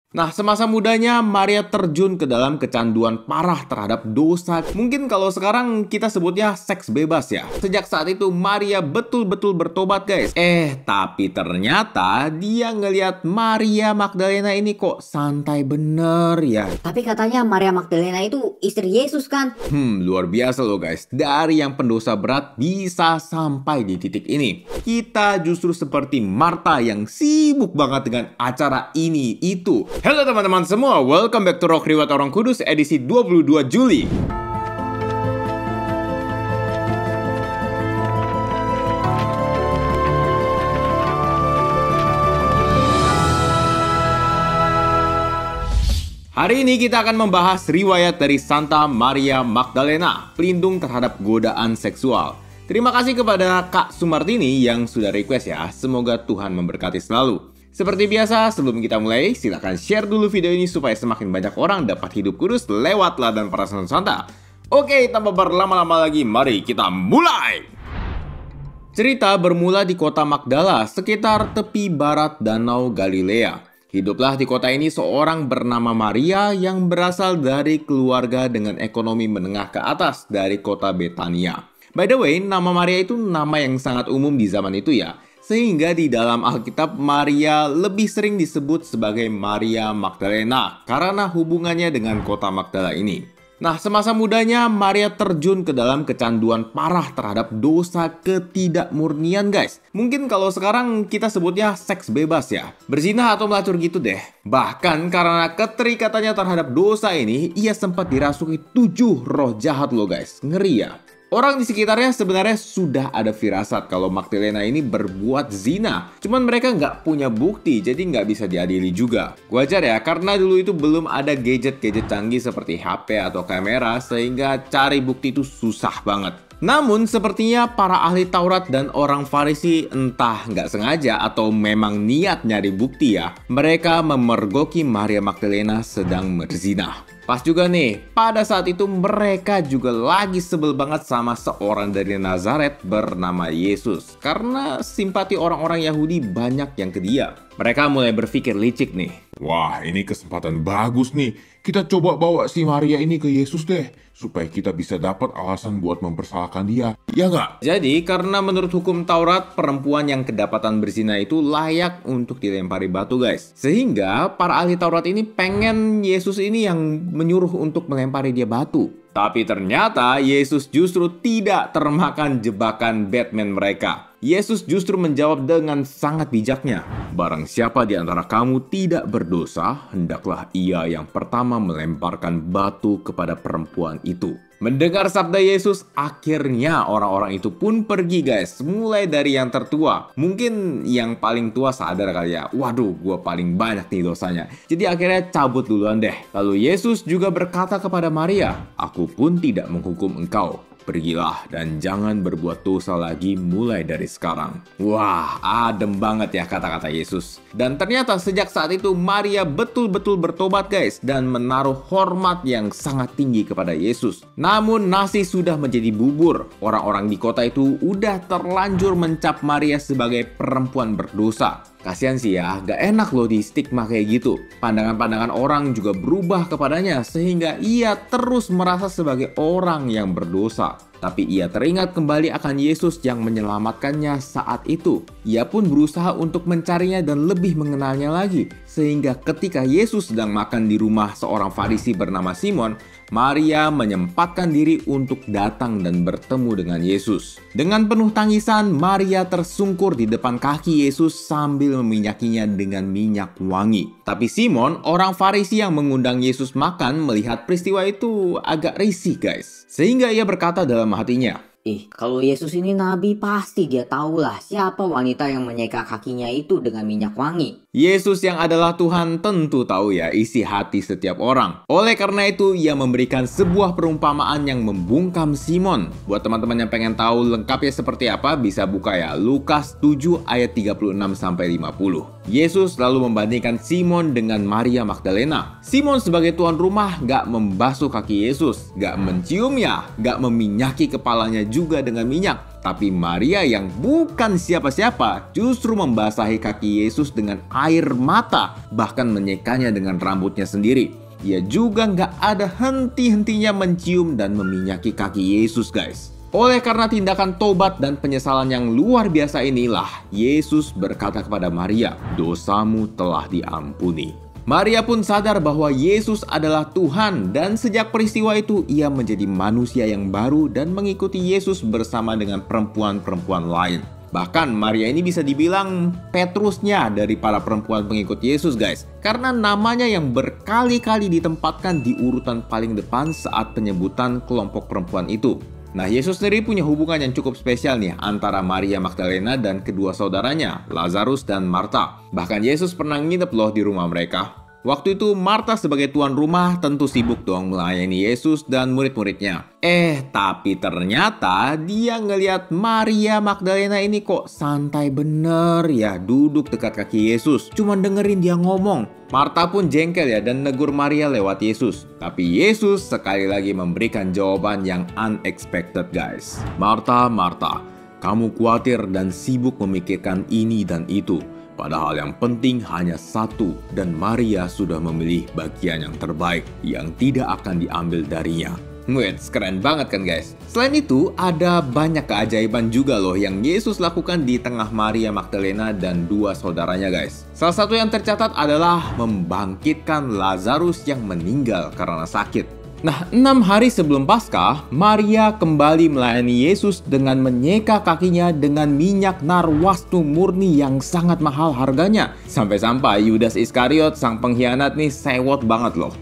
Nah, semasa mudanya Maria terjun ke dalam kecanduan parah terhadap dosa. Mungkin kalau sekarang kita sebutnya seks bebas ya. Sejak saat itu Maria betul-betul bertobat guys. Tapi ternyata dia ngelihat Maria Magdalena ini kok santai bener ya. Tapi katanya Maria Magdalena itu istri Yesus kan? Luar biasa loh guys. Dari yang pendosa berat bisa sampai di titik ini. Kita justru seperti Marta yang sibuk banget dengan acara ini itu. Halo teman-teman semua, welcome back to Rock Riwayat Orang Kudus edisi 22 Juli. Hari ini kita akan membahas riwayat dari Santa Maria Magdalena, pelindung terhadap godaan seksual. Terima kasih kepada Kak Sumartini yang sudah request ya, semoga Tuhan memberkati selalu. Seperti biasa, sebelum kita mulai, silakan share dulu video ini supaya semakin banyak orang dapat hidup kudus lewat teladan para Santa. Oke, tanpa berlama-lama lagi, mari kita mulai! Cerita bermula di kota Magdala, sekitar tepi barat Danau Galilea. Hiduplah di kota ini seorang bernama Maria yang berasal dari keluarga dengan ekonomi menengah ke atas dari kota Betania. By the way, nama Maria itu nama yang sangat umum di zaman itu ya. Sehingga di dalam Alkitab Maria lebih sering disebut sebagai Maria Magdalena karena hubungannya dengan kota Magdala ini. Nah, semasa mudanya Maria terjun ke dalam kecanduan parah terhadap dosa ketidakmurnian guys. Mungkin kalau sekarang kita sebutnya seks bebas ya. Berzina atau melacur gitu deh. Bahkan karena keterikatannya terhadap dosa ini, ia sempat dirasuki 7 roh jahat loh guys. Ngeri ya. Orang di sekitarnya sebenarnya sudah ada firasat kalau Magdalena ini berbuat zina. Cuman mereka nggak punya bukti, jadi nggak bisa diadili juga. Wajar ya, karena dulu itu belum ada gadget-gadget canggih seperti HP atau kamera, sehingga cari bukti itu susah banget. Namun sepertinya para ahli Taurat dan orang Farisi entah nggak sengaja atau memang niat nyari bukti ya, mereka memergoki Maria Magdalena sedang berzina. Pas juga nih, pada saat itu mereka juga lagi sebel banget sama seorang dari Nazaret bernama Yesus. Karena simpati orang-orang Yahudi banyak yang ke dia. Mereka mulai berpikir licik nih. Wah, ini kesempatan bagus nih. Kita coba bawa si Maria ini ke Yesus deh. Supaya kita bisa dapat alasan buat mempersalahkan dia. Ya nggak? Jadi, karena menurut hukum Taurat, perempuan yang kedapatan berzina itu layak untuk dilempari batu guys. Sehingga para ahli Taurat ini pengen Yesus ini yang menyuruh untuk melempari dia batu. Tapi ternyata Yesus justru tidak termakan jebakan Batman mereka. Yesus justru menjawab dengan sangat bijaknya. Barang siapa di antara kamu tidak berdosa, hendaklah ia yang pertama melemparkan batu kepada perempuan itu. Mendengar sabda Yesus, akhirnya orang-orang itu pun pergi guys. Mulai dari yang tertua. Mungkin yang paling tua sadar kali ya. Waduh, gue paling banyak nih dosanya. Jadi akhirnya cabut duluan deh. Lalu Yesus juga berkata kepada Maria, "Aku pun tidak menghukum engkau. Pergilah dan jangan berbuat dosa lagi mulai dari sekarang." Wah, adem banget ya kata-kata Yesus. Dan ternyata sejak saat itu Maria betul-betul bertobat guys. Dan menaruh hormat yang sangat tinggi kepada Yesus. Namun nasi sudah menjadi bubur. Orang-orang di kota itu udah terlanjur mencap Maria sebagai perempuan berdosa. Kasian sih ya, gak enak loh di stigma kayak gitu. Pandangan-pandangan orang juga berubah kepadanya sehingga ia terus merasa sebagai orang yang berdosa. Tapi ia teringat kembali akan Yesus yang menyelamatkannya saat itu. Ia pun berusaha untuk mencarinya dan lebih mengenalnya lagi. Sehingga ketika Yesus sedang makan di rumah seorang Farisi bernama Simon, Maria menyempatkan diri untuk datang dan bertemu dengan Yesus. Dengan penuh tangisan, Maria tersungkur di depan kaki Yesus sambil meminyakinya dengan minyak wangi. Tapi Simon, orang Farisi yang mengundang Yesus makan, melihat peristiwa itu agak risih guys. Sehingga ia berkata dalam hatinya, Kalau Yesus ini nabi pasti dia tahulah siapa wanita yang menyeka kakinya itu dengan minyak wangi. Yesus yang adalah Tuhan tentu tahu ya isi hati setiap orang. Oleh karena itu, ia memberikan sebuah perumpamaan yang membungkam Simon. Buat teman-teman yang pengen tahu lengkapnya seperti apa, bisa buka ya Lukas 7 ayat 36-50. Yesus lalu membandingkan Simon dengan Maria Magdalena. Simon sebagai tuan rumah gak membasuh kaki Yesus, gak menciumnya, gak meminyaki kepalanya juga dengan minyak. Tapi Maria yang bukan siapa-siapa justru membasahi kaki Yesus dengan air mata, bahkan menyekanya dengan rambutnya sendiri. Ia juga nggak ada henti-hentinya mencium dan meminyaki kaki Yesus, guys. Oleh karena tindakan tobat dan penyesalan yang luar biasa inilah, Yesus berkata kepada Maria, "Dosamu telah diampuni." Maria pun sadar bahwa Yesus adalah Tuhan dan sejak peristiwa itu ia menjadi manusia yang baru dan mengikuti Yesus bersama dengan perempuan-perempuan lain. Bahkan Maria ini bisa dibilang Petrusnya dari para perempuan pengikut Yesus, guys. Karena namanya yang berkali-kali ditempatkan di urutan paling depan saat penyebutan kelompok perempuan itu. Nah, Yesus sendiri punya hubungan yang cukup spesial nih antara Maria Magdalena dan kedua saudaranya, Lazarus dan Marta. Bahkan Yesus pernah nginep loh di rumah mereka. Waktu itu Marta sebagai tuan rumah tentu sibuk dong melayani Yesus dan murid-muridnya. Tapi ternyata dia ngelihat Maria Magdalena ini kok santai bener ya duduk dekat kaki Yesus. Cuman dengerin dia ngomong. Marta pun jengkel ya dan negur Maria lewat Yesus. Tapi Yesus sekali lagi memberikan jawaban yang unexpected, guys. "Marta, Marta, kamu khawatir dan sibuk memikirkan ini dan itu. Padahal yang penting hanya satu, dan Maria sudah memilih bagian yang terbaik yang tidak akan diambil darinya." Wait, keren banget kan, guys? Selain itu, ada banyak keajaiban juga loh yang Yesus lakukan di tengah Maria Magdalena dan dua saudaranya, guys. Salah satu yang tercatat adalah membangkitkan Lazarus yang meninggal karena sakit. Nah, 6 hari sebelum Paskah, Maria kembali melayani Yesus dengan menyeka kakinya dengan minyak narwastu murni yang sangat mahal harganya. Sampai-sampai Yudas Iskariot, sang pengkhianat nih sewot banget loh.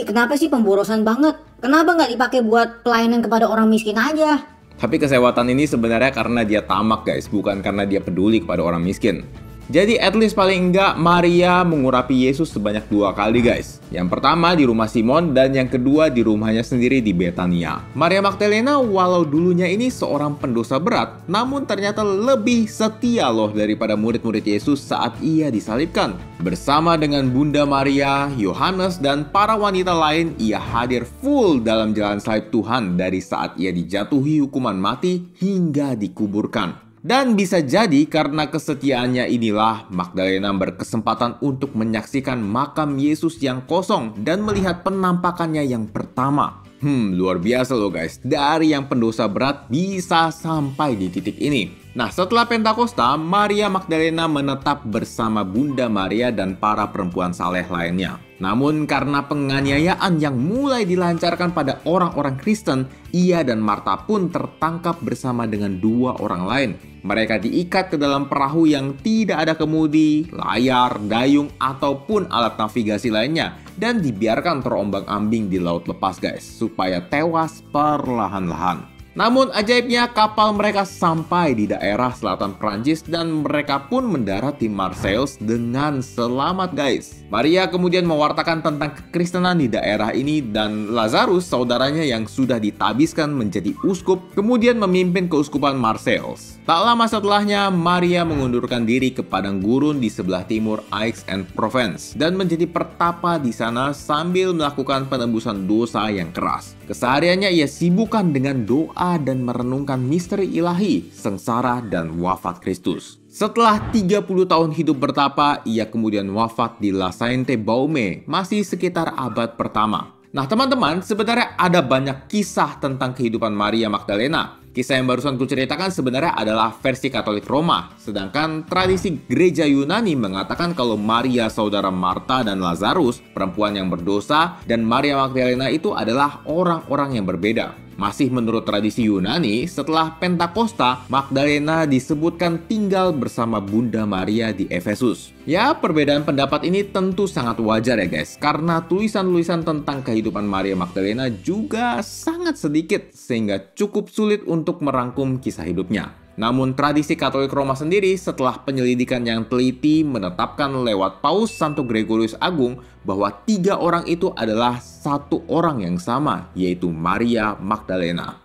Kenapa sih pemborosan banget? Kenapa nggak dipakai buat pelayanan kepada orang miskin aja? Tapi kesewatan ini sebenarnya karena dia tamak, guys, bukan karena dia peduli kepada orang miskin. Jadi at least paling enggak Maria mengurapi Yesus sebanyak 2 kali, guys. Yang pertama di rumah Simon dan yang kedua di rumahnya sendiri di Betania. Maria Magdalena walau dulunya ini seorang pendosa berat, namun ternyata lebih setia loh daripada murid-murid Yesus saat ia disalibkan. Bersama dengan Bunda Maria, Yohanes, dan para wanita lain, ia hadir full dalam jalan salib Tuhan dari saat ia dijatuhi hukuman mati hingga dikuburkan. Dan bisa jadi karena kesetiaannya inilah Magdalena berkesempatan untuk menyaksikan makam Yesus yang kosong dan melihat penampakannya yang pertama. Luar biasa loh, guys. Dari yang pendosa berat bisa sampai di titik ini. Nah, setelah Pentakosta, Maria Magdalena menetap bersama Bunda Maria dan para perempuan saleh lainnya. Namun karena penganiayaan yang mulai dilancarkan pada orang-orang Kristen, ia dan Marta pun tertangkap bersama dengan 2 orang lain. Mereka diikat ke dalam perahu yang tidak ada kemudi, layar, dayung, ataupun alat navigasi lainnya dan dibiarkan terombang-ambing di laut lepas, guys, supaya tewas perlahan-lahan. Namun ajaibnya kapal mereka sampai di daerah selatan Prancis dan mereka pun mendarat di Marseille dengan selamat, guys. Maria kemudian mewartakan tentang kekristenan di daerah ini dan Lazarus, saudaranya yang sudah ditabiskan menjadi uskup, kemudian memimpin keuskupan Marseille. Tak lama setelahnya, Maria mengundurkan diri ke padang gurun di sebelah timur Aix-en-Provence dan menjadi pertapa di sana sambil melakukan penebusan dosa yang keras. Kesehariannya ia sibukkan dengan doa dan merenungkan misteri ilahi, sengsara, dan wafat Kristus. Setelah 30 tahun hidup bertapa, ia kemudian wafat di La Sainte-Baume, masih sekitar abad pertama. Nah teman-teman, sebenarnya ada banyak kisah tentang kehidupan Maria Magdalena. Kisah yang barusan kuceritakan sebenarnya adalah versi Katolik Roma, sedangkan tradisi gereja Yunani mengatakan kalau Maria saudara Marta dan Lazarus, perempuan yang berdosa, dan Maria Magdalena itu adalah orang-orang yang berbeda. Masih menurut tradisi Yunani, setelah Pentakosta, Magdalena disebutkan tinggal bersama Bunda Maria di Efesus. Ya, perbedaan pendapat ini tentu sangat wajar ya guys, karena tulisan-tulisan tentang kehidupan Maria Magdalena juga sangat sedikit, sehingga cukup sulit untuk merangkum kisah hidupnya. Namun tradisi Katolik Roma sendiri setelah penyelidikan yang teliti menetapkan lewat Paus Santo Gregorius Agung bahwa 3 orang itu adalah satu orang yang sama, yaitu Maria Magdalena.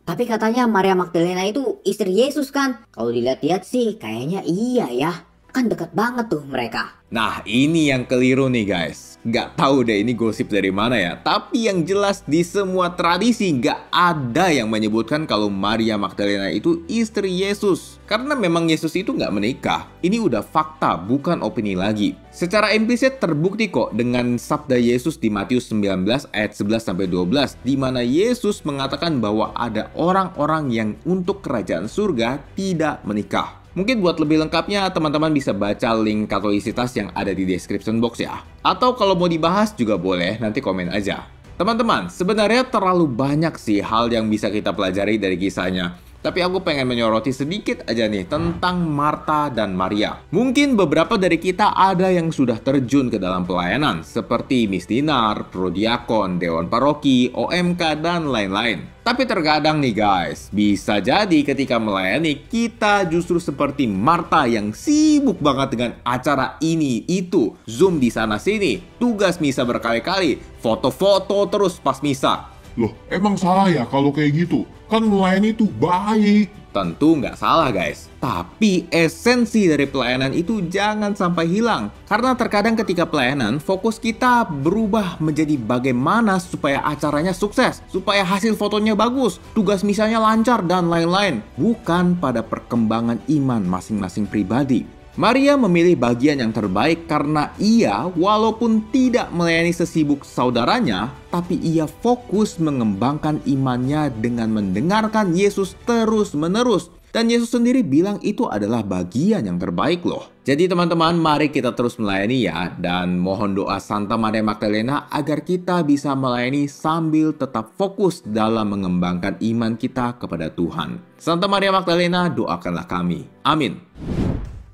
Tapi katanya Maria Magdalena itu istri Yesus kan? Kalau dilihat-lihat sih kayaknya iya ya. Kan dekat banget tuh mereka. Nah, ini yang keliru nih guys. Nggak tahu deh ini gosip dari mana ya. Tapi yang jelas di semua tradisi nggak ada yang menyebutkan kalau Maria Magdalena itu istri Yesus. Karena memang Yesus itu nggak menikah. Ini udah fakta, bukan opini lagi. Secara implisit terbukti kok dengan sabda Yesus di Matius 19 ayat 11-12. Di mana Yesus mengatakan bahwa ada orang-orang yang untuk kerajaan surga tidak menikah. Mungkin buat lebih lengkapnya, teman-teman bisa baca link Katolisitas yang ada di description box ya. Atau kalau mau dibahas juga boleh, nanti komen aja. Teman-teman, sebenarnya terlalu banyak sih hal yang bisa kita pelajari dari kisahnya. Tapi aku pengen menyoroti sedikit aja nih tentang Marta dan Maria. Mungkin beberapa dari kita ada yang sudah terjun ke dalam pelayanan, seperti misdinar, prodiakon, dewan paroki, OMK, dan lain-lain. Tapi terkadang nih guys, bisa jadi ketika melayani kita justru seperti Marta yang sibuk banget dengan acara ini, itu, Zoom di sana-sini, tugas misa berkali-kali, foto-foto terus pas misa. Loh, emang salah ya kalau kayak gitu? Kan melayani itu baik. Tentu nggak salah guys, tapi esensi dari pelayanan itu jangan sampai hilang. Karena terkadang ketika pelayanan, fokus kita berubah menjadi bagaimana supaya acaranya sukses, supaya hasil fotonya bagus, tugas misalnya lancar, dan lain-lain. Bukan pada perkembangan iman masing-masing pribadi. Maria memilih bagian yang terbaik karena ia walaupun tidak melayani sesibuk saudaranya, tapi ia fokus mengembangkan imannya dengan mendengarkan Yesus terus-menerus. Dan Yesus sendiri bilang itu adalah bagian yang terbaik loh. Jadi teman-teman, mari kita terus melayani ya. Dan mohon doa Santa Maria Magdalena agar kita bisa melayani sambil tetap fokus dalam mengembangkan iman kita kepada Tuhan. Santa Maria Magdalena, doakanlah kami. Amin.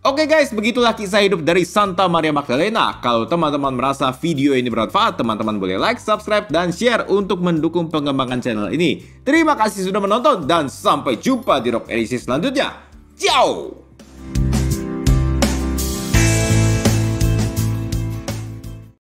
Oke guys, begitulah kisah hidup dari Santa Maria Magdalena. Kalau teman-teman merasa video ini bermanfaat, teman-teman boleh like, subscribe, dan share untuk mendukung pengembangan channel ini. Terima kasih sudah menonton dan sampai jumpa di Rock edisi selanjutnya. Ciao!